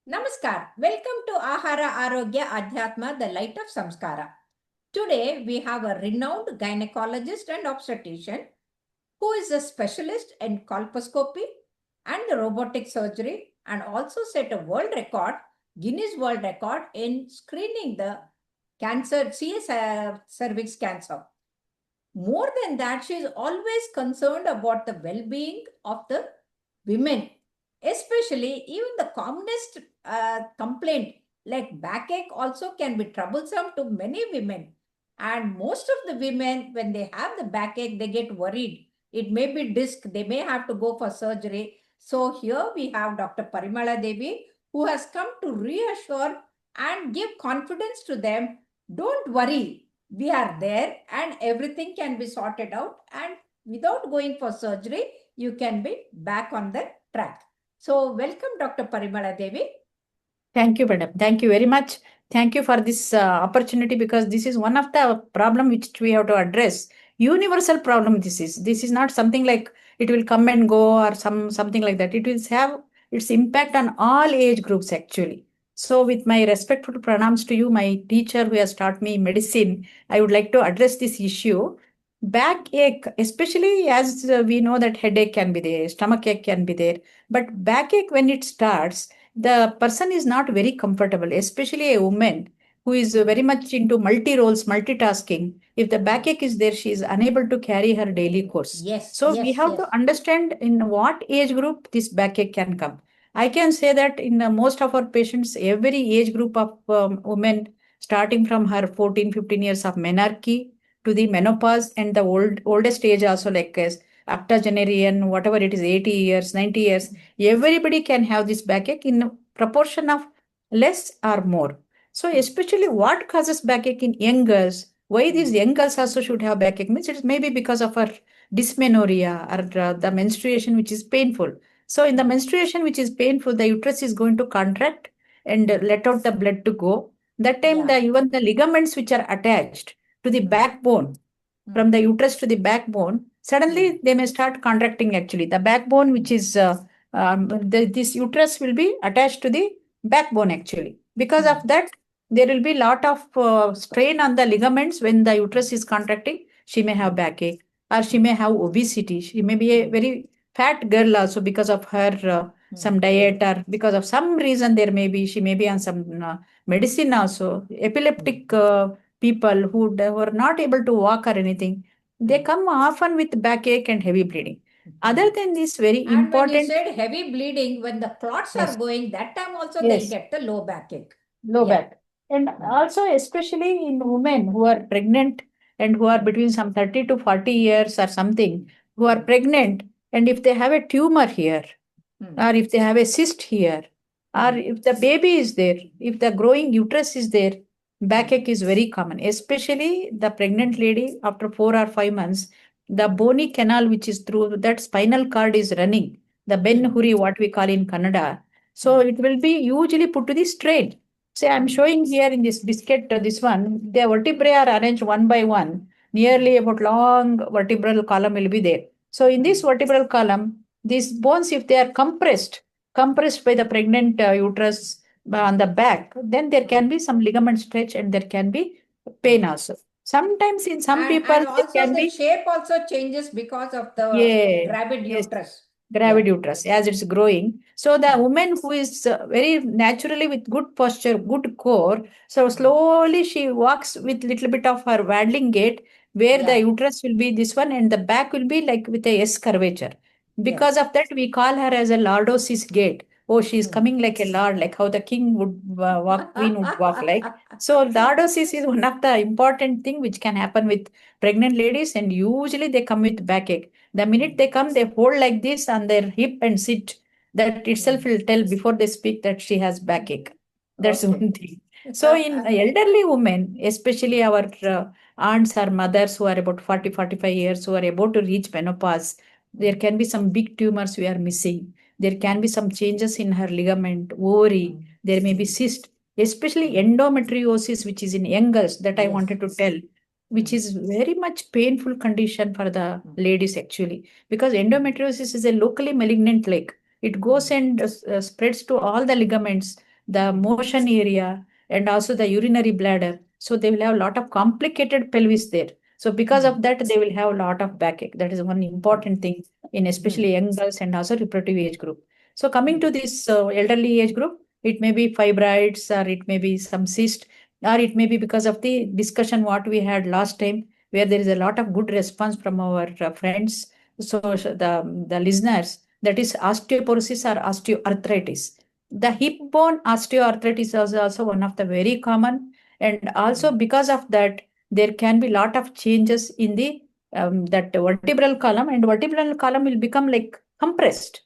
Namaskar. Welcome to Ahara Arogya Adhyatma, the light of Samskara. Today we have a renowned gynecologist and obstetrician who is a specialist in colposcopy and robotic surgery and also set a world record, Guinness World Record in screening the cancer, CS cervix cancer. More than that, she is always concerned about the well-being of the women, especially even the commonest complaint like backache also can be troublesome to many women. And most of the women, when they have the backache, they get worried. It may be disc, they may have to go for surgery. So here we have Dr. Parimala Devi, who has come to reassure and give confidence to them. Don't worry, we are there and everything can be sorted out, and without going for surgery, you can be back on the track. So welcome, Dr. Parimala Devi. Thank you, madam. Thank you very much. Thank you for this opportunity, because this is one of the problem which we have to address. Universal problem this is. This is not something like it will come and go or something like that. It will have its impact on all age groups actually. So with my respectful pranams to you, my teacher who has taught me medicine, I would like to address this issue. Backache, especially as we know that headache can be there, stomach ache can be there, but backache when it starts, the person is not very comfortable, especially a woman who is very much into multi roles, multitasking. If the backache is there, she is unable to carry her daily course. Yes. So we have to understand in what age group this backache can come. I can say that in most of our patients, every age group of women, starting from her 14, 15 years of menarche to the menopause and the oldest age also, like octogenarian, whatever it is, 80 years, 90 years, everybody can have this backache in proportion of less or more. So especially what causes backache in young girls, why these young girls also should have backache, means it is maybe because of her dysmenorrhea or the menstruation which is painful. So in the menstruation which is painful, the uterus is going to contract and let out the blood to go. That time even the ligaments which are attached to the backbone, from the uterus to the backbone, suddenly they may start contracting actually. The backbone, which is this uterus will be attached to the backbone actually. Because of that, there will be lot of strain on the ligaments when the uterus is contracting. She may have backache, or she may have obesity. She may be a very fat girl also because of her some diet, or because of some reason there may be, she may be on some medicine also. Epileptic people who were not able to walk or anything, they come often with backache and heavy bleeding. Other than this, very And important. when you said heavy bleeding, when the clots are going, that time also they'll get the low backache. Low back. And also, especially in women who are pregnant and who are between some 30 to 40 years or something, who are pregnant, and if they have a tumor here, or if they have a cyst here, or if the baby is there, if the growing uterus is there, backache is very common, especially the pregnant lady after 4 or 5 months. The bony canal, which is through that spinal cord, is running, the Ben Huri, what we call in Kannada. So it will be usually put to the strain. Say, I'm showing here in this biscuit, this one, the vertebrae are arranged one by one, nearly about long vertebral column will be there. So in this vertebral column, these bones, if they are compressed by the pregnant uterus on the back, then there can be some ligament stretch and there can be pain also. Sometimes in some people, and there can the be shape also changes because of the gravid uterus. Gravid uterus as it's growing. So the woman who is very naturally with good posture, good core, so slowly she walks with little bit of her waddling gait, where the uterus will be this one and the back will be like with a S curvature. Because of that, we call her as a lordosis gait. Oh, she's coming like a lord, like how the king would walk, queen would walk like. So lordosis is one of the important thing which can happen with pregnant ladies, and usually they come with backache. The minute they come, they hold like this on their hip and sit. That itself will tell before they speak that she has backache. That's one thing. So in elderly women, especially our aunts or mothers who are about 40, 45 years, who are about to reach menopause, there can be some big tumors we are missing. There can be some changes in her ligament, ovary. There may be cyst, especially endometriosis, which is in young girls, that I wanted to tell, which is very much painful condition for the ladies actually, because endometriosis is a locally malignant plaque. It goes and spreads to all the ligaments, the motion area, and also the urinary bladder. So they will have a lot of complicated pelvis there. So because of that, they will have a lot of backache. That is one important thing in especially young girls and also reproductive age group. So coming to this elderly age group, it may be fibroids or it may be some cyst, or it may be because of the discussion what we had last time, where there is a lot of good response from our friends. So the listeners, that is osteoporosis or osteoarthritis. The hip bone osteoarthritis is also one of the very common, and also because of that, there can be lot of changes in the that vertebral column, and vertebral column will become like compressed.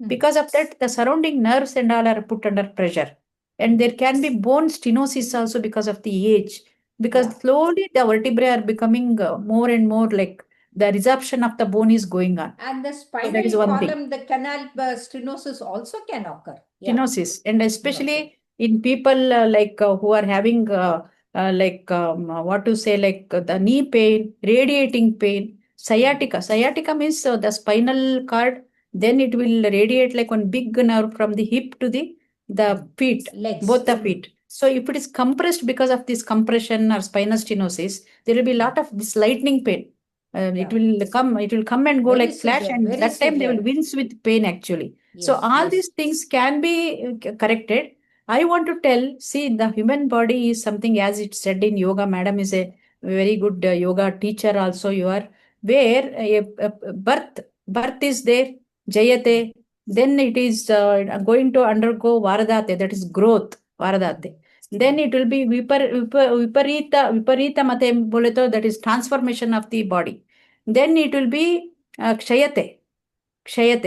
Because of that, the surrounding nerves and all are put under pressure. And there can be bone stenosis also because of the age. Because slowly the vertebrae are becoming more and more like the resorption of the bone is going on. And the So that spinal is one thing. column, the canal stenosis also can occur. Stenosis, and especially in people who are having what to say, like the knee pain, radiating pain, sciatica. Sciatica means the spinal cord, then it will radiate like one big nerve from the hip to the feet, Legs. both the feet. So if it is compressed because of this compression or spinal stenosis, there will be a lot of this lightning pain. It will come and go Very like flash, severe, and very that time they will severe. wince with pain actually. So Yes, all yes. these things can be corrected. I want to tell, see, the human body is something, as it said in yoga. Madam is a very good yoga teacher also. You are where birth is there, jayate. Then it is going to undergo varadate, that is growth, varadate. Then it will be viparita mate boleto, that is transformation of the body. Then it will be kshayate.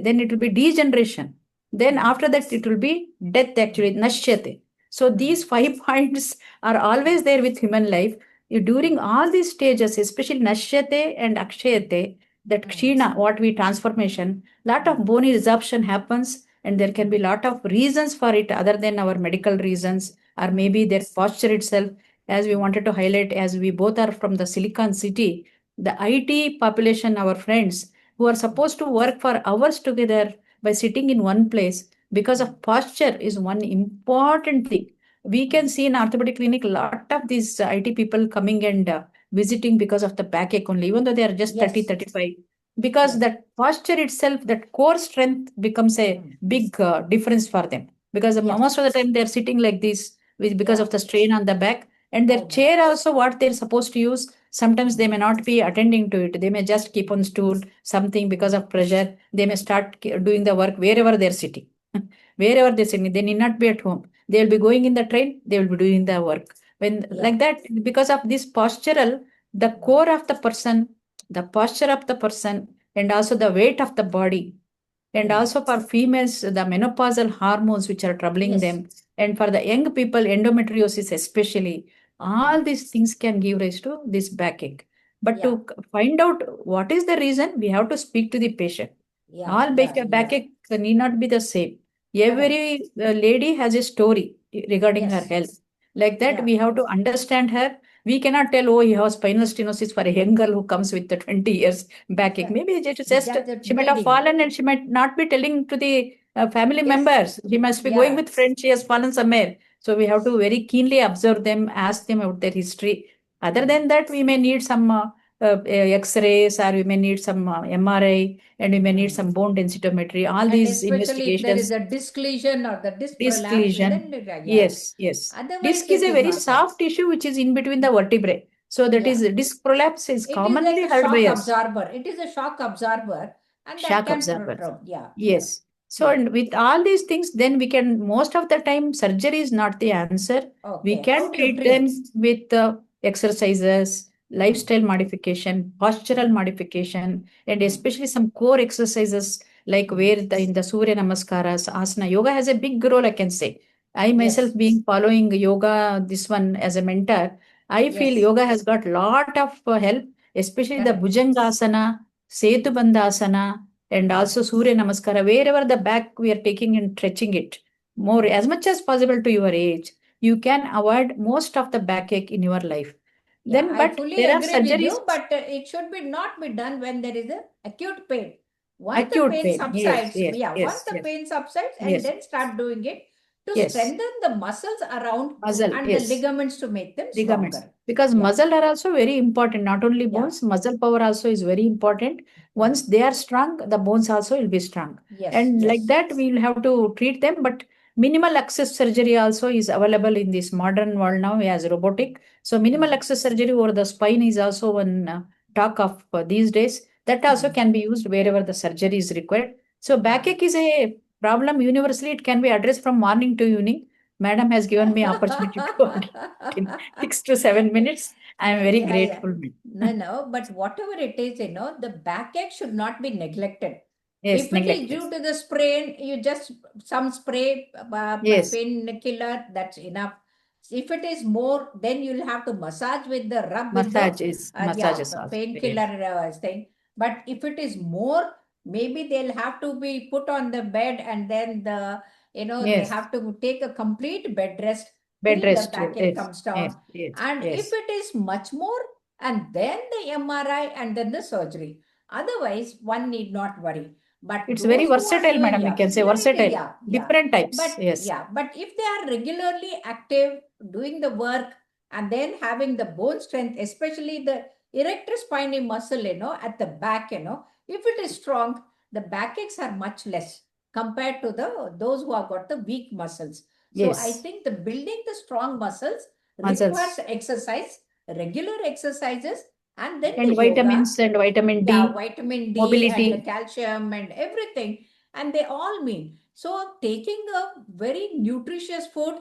Then it will be degeneration. Then after that, it will be death actually, nashyate. So these 5 points are always there with human life. During all these stages, especially nashyate and akshayate, that kshina, what we transformation, lot of bone resorption happens, and there can be lot of reasons for it other than our medical reasons, or maybe their posture itself. As we wanted to highlight, as we both are from the Silicon City, the IT population, our friends, who are supposed to work for hours together by sitting in one place, because of posture is one important thing. We can see in orthopedic clinic a lot of these IT people coming and visiting because of the backache only, even though they are just 30, 35. Because that posture itself, that core strength becomes a big difference for them. Because most of the time they're sitting like this because of the strain on the back. And their chair also, what they're supposed to use, sometimes they may not be attending to it. They may just keep on stool, something because of pressure. They may start doing the work wherever they're sitting. Wherever they're sitting, they need not be at home. They will be going in the train, they will be doing the work. When like that, because of this postural, the core of the person, the posture of the person, and also the weight of the body. And also for females, the menopausal hormones which are troubling them. And for the young people, endometriosis especially, all these things can give rise to this backache. But to find out what is the reason, we have to speak to the patient. All backache need not be the same. Every lady has a story regarding her health. Like that, we have to understand her. We cannot tell, oh, he has spinal stenosis for a young girl who comes with the 20 years backache. Maybe it's just she might have fallen and she might not be telling to the family members. She must be going with friends. She has fallen somewhere. So we have to very keenly observe them, ask them about their history. Other than that, we may need some X-rays, or we may need some MRI, and we may need some bone densitometry. All And these especially if there is investigations. a disc lesion or the disc Disc prolapse, lesion. then Yes. Otherwise, Disc is it a is very not soft tissue which is in between the vertebrae. So that is disc prolapse is It commonly is like a heard shock by us. absorber. It is a shock absorber, and that Shock can absorber. Yes. So and with all these things, then we can, most of the time, surgery is not the answer. We How can do you treat treat? them with exercises, lifestyle modification, postural modification, and especially some core exercises like where in the Surya Namaskaras, asana. Yoga has a big role, I can say. I myself being following yoga, this one as a mentor, I feel yoga has got lot of help, especially the Bhujangasana, Setubandhasana, and also Surya Namaskara, wherever the back we are taking and stretching it more as much as possible to your age, you can avoid most of the backache in your life. Then, I but fully there are agree with surgeries. you, but it should not be done when there is a acute pain. Once Acute the pain pain, subsides, yes. once the pain subsides, and then start doing it. to Yes. strengthen the muscles around Muscle, and yes. the ligaments to make them Ligaments. stronger. Because Yeah. muscle are also very important, not only Yeah. bones, muscle power also is very important. Once they are strong, the bones also will be strong. Yes. And yes. like that, we will have to treat them. But minimal access surgery also is available in this modern world now as robotic. So minimal access surgery over the spine is also one talk of these days. That also can be used wherever the surgery is required. So backache is a problem universally. It can be addressed from morning to evening. Madam has given me opportunity to address in 6 to 7 minutes. I am very Yeah, yeah. grateful. No, but whatever it is, the backache should not be neglected. Yes, If it is neglected. due to the sprain, you just some spray, Yes. painkiller, that's enough. If it is more, then you'll have to massage with the rub with the Massage is the also. painkiller thing. But if it is more, maybe they'll have to be put on the bed, and then they Yes. have to take a complete bed rest Bed till rest. the backache Yes. comes down. Yes. And Yes. if it is much more, and then the MRI and then the surgery. Otherwise, one need not worry. But It's those very who are versatile, doing, madam. We can say versatile. yeah. Different types. But Yes. but if they are regularly active, doing the work, and then having the bone strength, especially the erector spinae muscle, at the back, if it is strong, the backaches are much less compared to those who have got the weak muscles. So Yes. I think the building the strong muscles Muscles. requires exercise, regular exercises, and then And the vitamins yoga. and vitamin D. Yeah, vitamin D Mobility. and the calcium and everything. And they all mean. So taking a very nutritious food,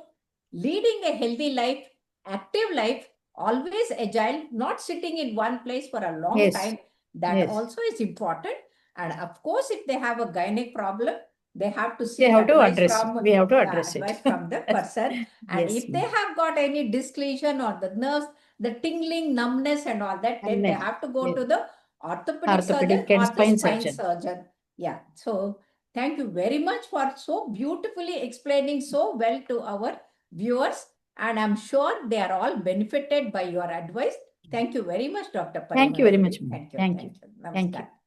leading a healthy life, active life, always agile, not sitting in one place for a long Yes. time. That Yes. also is important. And of course, if they have a gynec problem, they have to They seek have to advice address it. from We have to address advice it. from the person. And Yes. if they have got any disc lesion or the nerves, the tingling, numbness, and all that, then they Numbness. have to go Yes. to the orthopedic surgeon Orthopedic or and the spine spine surgeon. surgeon. Yeah. So thank you very much for so beautifully explaining so well to our viewers. And I'm sure they are all benefited by your advice. Thank you very much, Dr. Thank you very much, Parimal. ma'am. Thank you. Thank you. Thank you. Thank you. Namaskar.